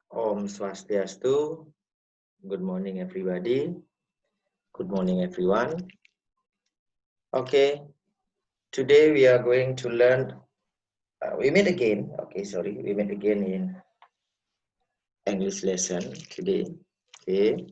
Om Swastiastu. Good morning, everybody. Good morning, everyone. Okay, today we are going to learn. We meet again. Okay, sorry, we meet again in English lesson today. Okay.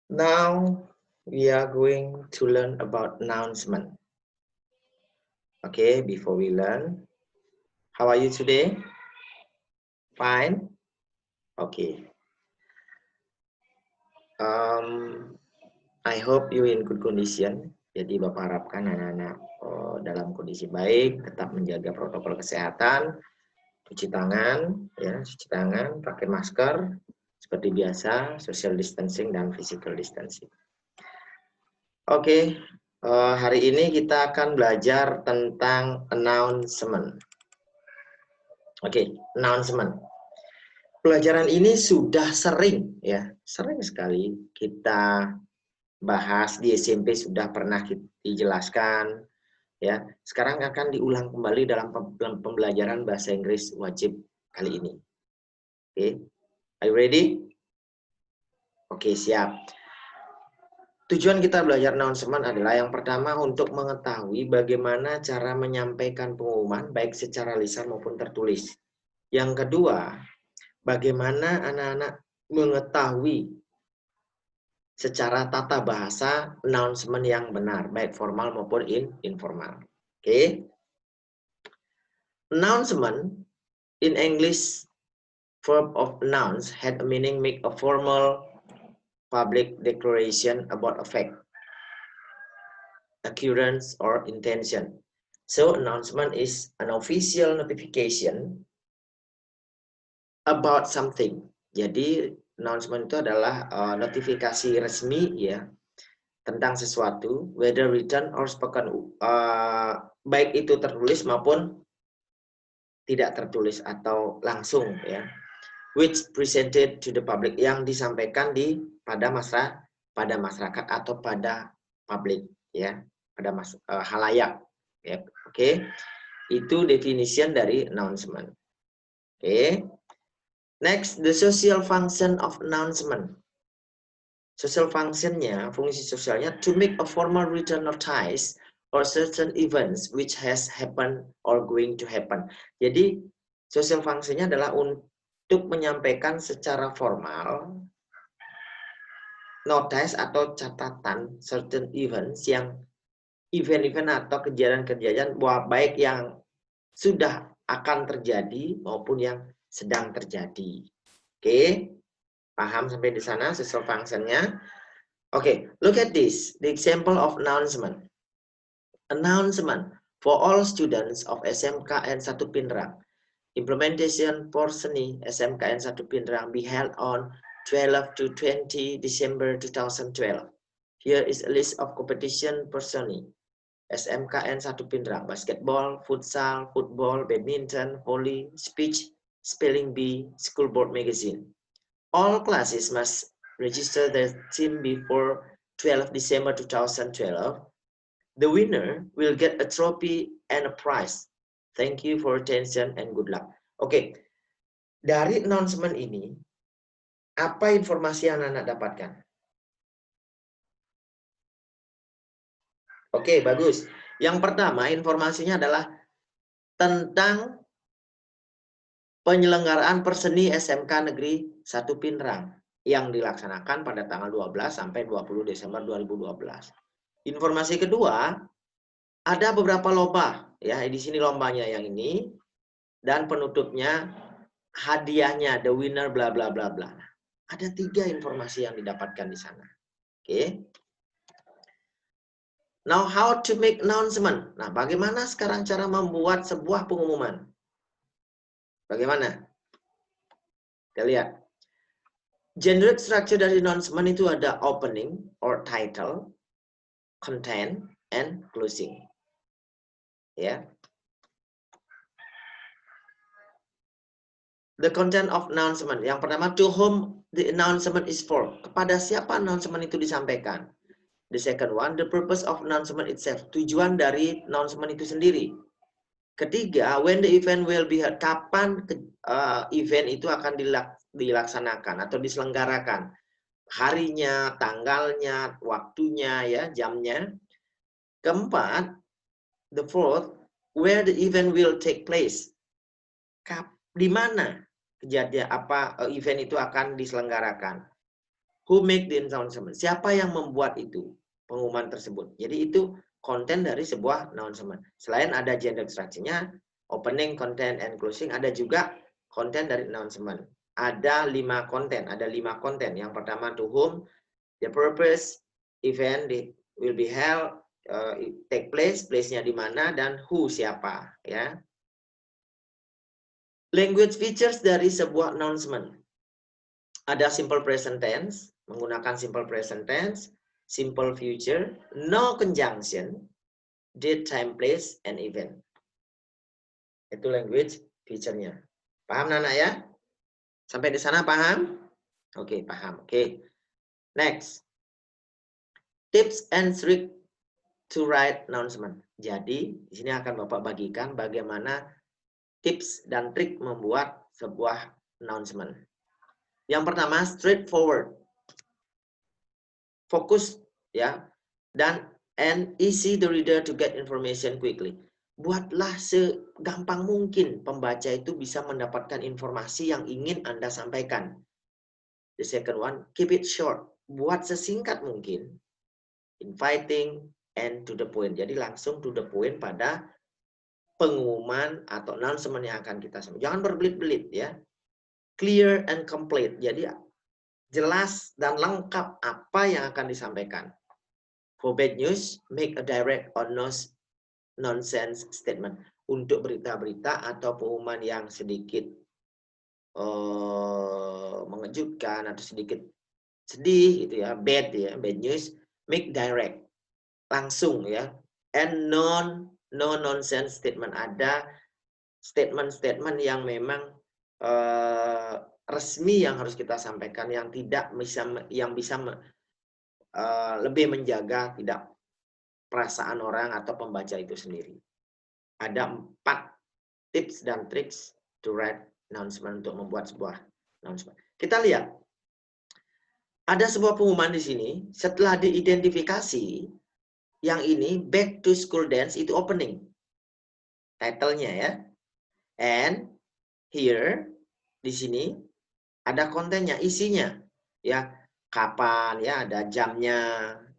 Now we are going to learn about announcement. Okay, before we learn, how are you today? Fine. Okay. I hope you in good condition. Jadi Bapak harapkan anak-anak dalam kondisi baik, tetap menjaga protokol kesehatan, cuci tangan, pakai masker seperti biasa, social distancing dan physical distancing. Oke, hari ini kita akan belajar tentang announcement. Oke, announcement. Pelajaran ini sudah sering sekali kita bahas di SMP, sudah pernah dijelaskan ya. Sekarang akan diulang kembali dalam pembelajaran bahasa Inggris wajib kali ini. Oke, are you ready? Oke, siap. Tujuan kita belajar announcement adalah yang pertama untuk mengetahui bagaimana cara menyampaikan pengumuman baik secara lisan maupun tertulis. Yang kedua, bagaimana anak-anak mengetahui secara tata bahasa announcement yang benar, baik formal maupun informal. Oke. Announcement in English, verb of announce had a meaning make a formal public declaration about a fact, occurrence, or intention. So announcement is an official notification about something. Jadi announcement itu adalah notifikasi resmi ya tentang sesuatu, whether written or spoken, baik itu tertulis maupun tidak tertulis atau langsung ya, which presented to the public, yang disampaikan pada masyarakat atau pada publik ya, pada halayak ya. Oke. Itu definition dari announcement. Oke. Next, the social function of announcement. Social functionnya, fungsi sosialnya, to make a formal written notice or certain events which has happened or going to happen. Jadi, social functionnya adalah untuk menyampaikan secara formal notice atau catatan certain events, yang event-event atau kejadian-kejadian baik yang sudah akan terjadi maupun yang sedang terjadi. Oke, paham sampai di sana social functionnya? Oke, look at this, the example of announcement. Announcement for all students of SMKN 1 Pinrang. Implementation for seni SMKN 1 Pinrang be held on 12 to 20 December 2012. Here is a list of competition for seni SMKN 1 Pinrang: basketball, futsal, football, badminton, volley, speech, spelling bee, school board magazine. All classes must register their team before 12 December 2012. The winner will get a trophy and a prize. Thank you for attention and good luck. Oke, dari announcement ini, apa informasi yang anak dapatkan? Oke, bagus. Yang pertama, informasinya adalah tentang penyelenggaraan perseni SMK Negeri 1 Pinrang yang dilaksanakan pada tanggal 12 sampai 20 Desember 2012. Informasi kedua, ada beberapa lomba ya, di sini lombanya yang ini, dan penutupnya hadiahnya, the winner bla bla bla bla. Ada 3 informasi yang didapatkan di sana. Oke. Now how to make announcement. Nah, bagaimana sekarang cara membuat sebuah pengumuman? Bagaimana? Kita lihat. Generic structure dari announcement itu ada opening or title, content, and closing. Ya. The content of announcement. Yang pertama, to whom the announcement is for. Kepada siapa announcement itu disampaikan. The second one, the purpose of announcement itself. Tujuan dari announcement itu sendiri. Ketiga, when the event will be held, kapan event itu akan dilaksanakan atau diselenggarakan. Harinya, tanggalnya, waktunya, ya, jamnya. Keempat, the fourth, where the event will take place. Di mana kejadian event itu akan diselenggarakan. Who make the announcement? Siapa yang membuat itu, pengumuman tersebut. Jadi itu konten dari sebuah announcement. Selain ada gender structure-nya, opening, content, and closing, ada juga konten dari announcement. Ada 5 konten. Yang pertama, to whom, the purpose, event will be held, take place, place-nya di mana, dan who, siapa. Ya. Language features dari sebuah announcement. Ada simple present tense, menggunakan simple present tense, simple future, no conjunction, date, time, place, and event. Itu language feature-nya. Paham Nana ya? Sampai di sana paham? Oke, paham. Oke. Next. Tips and trick to write announcement. Jadi, di sini akan Bapak bagikan bagaimana tips dan trik membuat sebuah announcement. Yang pertama, straightforward. Fokus ya, dan easy the reader to get information quickly. Buatlah segampang mungkin pembaca itu bisa mendapatkan informasi yang ingin Anda sampaikan. The second one, keep it short. Buat sesingkat mungkin. Inviting and to the point. Jadi langsung to the point pada pengumuman atau announcement yang akan kita sampaikan. Jangan berbelit-belit ya. Clear and complete. Jadi jelas dan lengkap apa yang akan disampaikan. For bad news, make a direct or nonsense statement. Untuk berita-berita atau pengumuman yang sedikit mengejutkan atau sedikit sedih gitu ya, bad news, make direct, langsung ya, and no nonsense statement. Ada statement-statement yang memang resmi yang harus kita sampaikan, yang bisa lebih menjaga tidak perasaan orang atau pembaca itu sendiri. Ada 4 tips dan tricks to write announcement, untuk membuat sebuah announcement. Kita lihat. Ada sebuah pengumuman di sini, setelah diidentifikasi, yang ini back to school dance itu opening. Title-nya ya. And here di sini ada kontennya, isinya. Ya, kapan ya, ada jamnya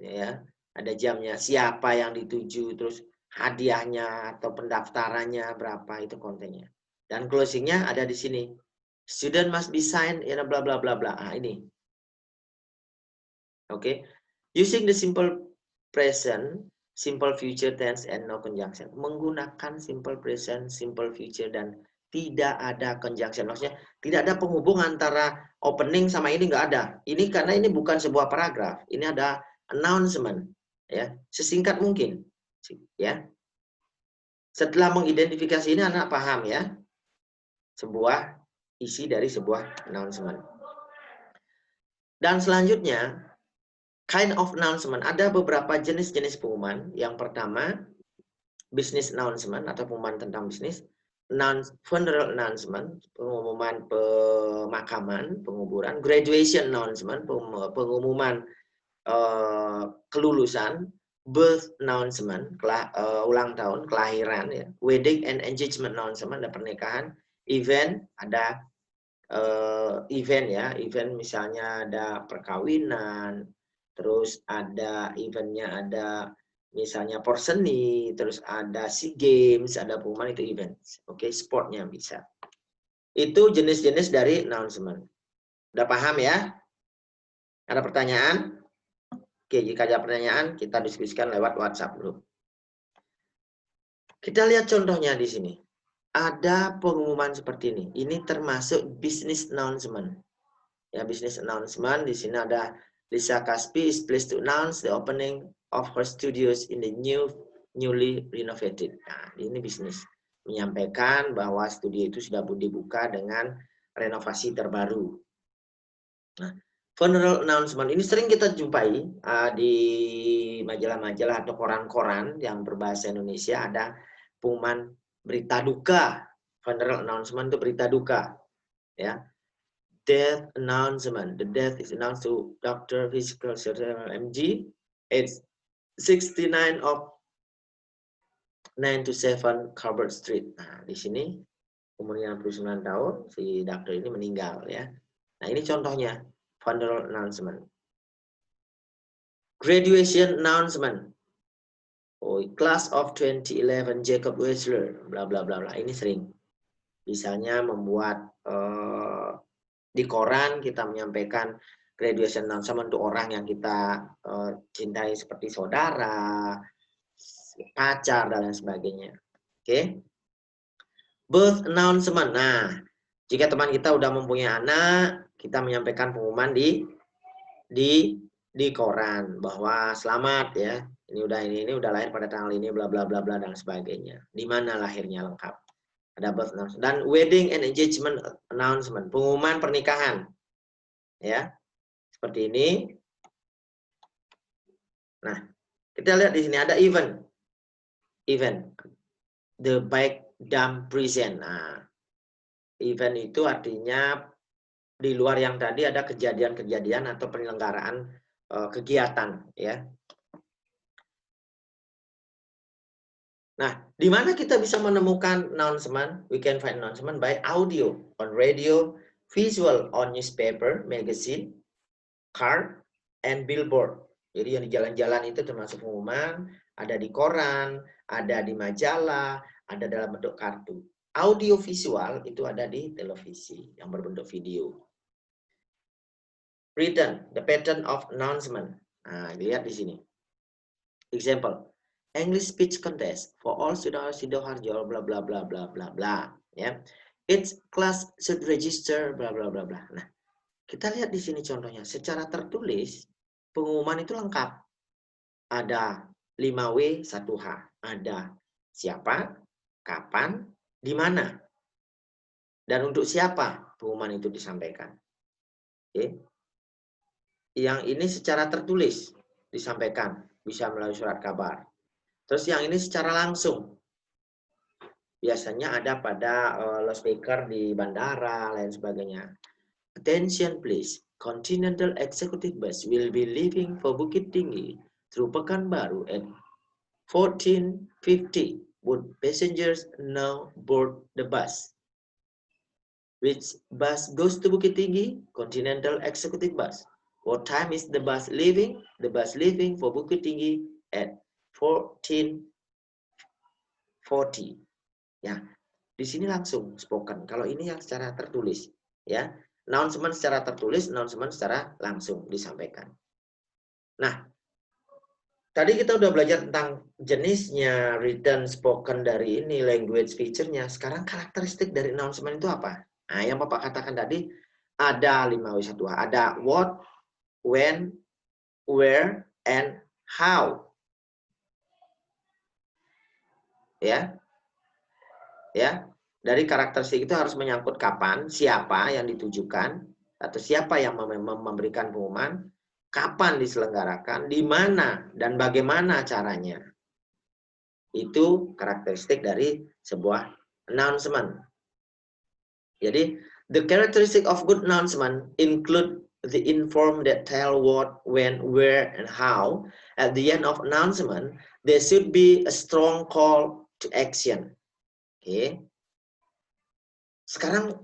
ya. Ada jamnya, siapa yang dituju, terus hadiahnya atau pendaftarannya berapa, itu kontennya. Dan closingnya ada di sini. Student must be signed in a bla bla bla bla. Nah, ini. Oke. Using the simple present, simple future tense, and no conjunction. Menggunakan simple present, simple future, dan tidak ada conjunction. Maksudnya tidak ada penghubung antara opening sama ini, nggak ada. Ini karena ini bukan sebuah paragraf. Ini ada announcement. Ya, sesingkat mungkin. Ya. Setelah mengidentifikasi ini, anak paham ya. Sebuah isi dari sebuah announcement. Dan selanjutnya, kind of announcement. Ada beberapa jenis-jenis pengumuman. Yang pertama, business announcement atau pengumuman tentang bisnis. Funeral announcement, pengumuman pemakaman, penguburan. Graduation announcement, pengumuman kelulusan. Birth announcement, ulang tahun, kelahiran. Ya. Wedding and engagement announcement, ada pernikahan. Event, ada event ya. Event misalnya ada perkawinan. Terus ada eventnya, ada misalnya porseni, terus ada SEA Games, ada pengumuman, itu event. Oke, sportnya bisa. Itu jenis-jenis dari announcement. Udah paham ya? Ada pertanyaan? Oke, jika ada pertanyaan, kita diskusikan lewat WhatsApp dulu. Kita lihat contohnya di sini. Ada pengumuman seperti ini. Ini termasuk business announcement. Ya, business announcement. Di sini ada Lisa Kaspi is pleased to announce the opening of her studios in the newly renovated. Nah, ini bisnis. Menyampaikan bahwa studio itu sudah dibuka dengan renovasi terbaru. Nah, funeral announcement ini sering kita jumpai di majalah-majalah atau koran-koran yang berbahasa Indonesia. Ada pengumuman berita duka. Funeral announcement itu berita duka. Ya. Death announcement. The death is announced to Dr. Physical Surgeon MG. It's 69 of 9 to 7 Corbett Street. Nah, di sini umurnya 69 tahun, si dokter ini meninggal ya. Nah, ini contohnya funeral announcement. Graduation announcement. Oh, class of 2011 Jacob Wessler, bla bla bla bla. Ini sering. Misalnya membuat di koran kita menyampaikan graduation announcement untuk orang yang kita cintai seperti saudara, pacar dan lain sebagainya. Oke. Birth announcement. Nah, jika teman kita udah mempunyai anak, kita menyampaikan pengumuman di koran bahwa selamat ya, ini udah lahir pada tanggal ini, bla bla bla bla dan sebagainya. Di mana lahirnya lengkap. Ada birth announcement dan wedding and engagement announcement, pengumuman pernikahan. Ya. Seperti ini. Nah, kita lihat di sini ada event. Event. The bike dump present. Nah, event itu artinya di luar yang tadi ada kejadian-kejadian atau penyelenggaraan kegiatan ya. Nah, di mana kita bisa menemukan announcement? We can find announcement by audio on radio, visual on newspaper, magazine, card, and billboard. Jadi yang di jalan-jalan itu termasuk pengumuman, ada di koran, ada di majalah, ada dalam bentuk kartu. Audio visual itu ada di televisi yang berbentuk video. Written, the pattern of announcement. Nah, lihat di sini. Example. English speech contest for all students Sidoarjo bla bla bla bla bla bla ya. Each class should register bla bla bla bla. Nah, kita lihat di sini contohnya secara tertulis pengumuman itu lengkap. Ada 5W 1H, ada siapa, kapan, di mana. Dan untuk siapa pengumuman itu disampaikan. Oke. Yang ini secara tertulis disampaikan, bisa melalui surat kabar. Terus yang ini secara langsung. Biasanya ada pada loudspeaker di bandara, lain sebagainya. Attention please. Continental Executive Bus will be leaving for Bukit Tinggi through Pekanbaru at 14:50. Would passengers now board the bus? Which bus goes to Bukit Tinggi? Continental Executive Bus. What time is the bus leaving? The bus leaving for Bukit Tinggi at 14:40. Ya, di sini langsung spoken. Kalau ini yang secara tertulis, ya, announcement secara tertulis, announcement secara langsung disampaikan. Nah, tadi kita udah belajar tentang jenisnya, written, spoken dari ini, language feature-nya. Sekarang karakteristik dari announcement itu apa? Nah, yang Bapak katakan tadi ada 5W1H, ada what, when, where, and how. Ya. Ya, dari karakteristik itu harus menyangkut kapan, siapa yang ditujukan, atau siapa yang memberikan pengumuman, kapan diselenggarakan, di mana, dan bagaimana caranya. Itu karakteristik dari sebuah announcement. Jadi, the characteristic of good announcement include the inform that tell what, when, where, and how. At the end of announcement, there should be a strong call to action. Oke. Sekarang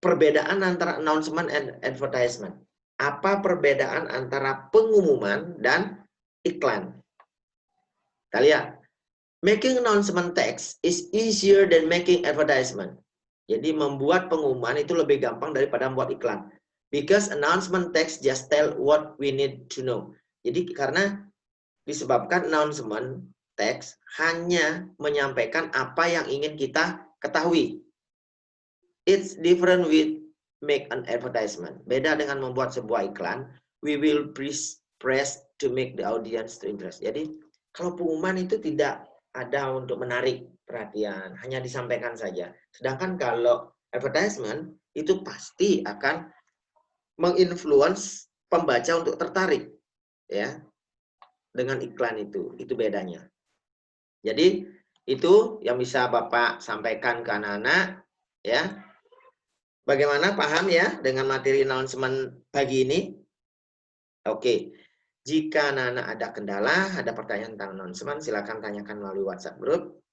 perbedaan antara announcement and advertisement. Apa perbedaan antara pengumuman dan iklan? Kita lihat. Making announcement text is easier than making advertisement. Jadi membuat pengumuman itu lebih gampang daripada membuat iklan. Because announcement text just tell what we need to know. Jadi karena disebabkan announcement text hanya menyampaikan apa yang ingin kita ketahui. It's different with make an advertisement. Beda dengan membuat sebuah iklan. We will press to make the audience to interest. Jadi kalau pengumuman itu tidak ada untuk menarik perhatian, hanya disampaikan saja. Sedangkan kalau advertisement itu pasti akan menginfluence pembaca untuk tertarik, ya, dengan iklan itu bedanya. Jadi Itu yang bisa Bapak sampaikan ke anak-anak, ya. Bagaimana, paham ya dengan materi announcement pagi ini? Oke. Jika anak-anak ada kendala, ada pertanyaan tentang announcement, silakan tanyakan melalui WhatsApp group.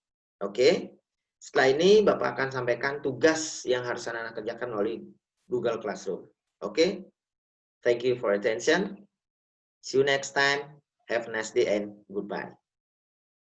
Oke. Setelah ini Bapak akan sampaikan tugas yang harus anak-anak kerjakan melalui Google Classroom. Oke. Thank you for attention. See you next time. Have a nice day and goodbye.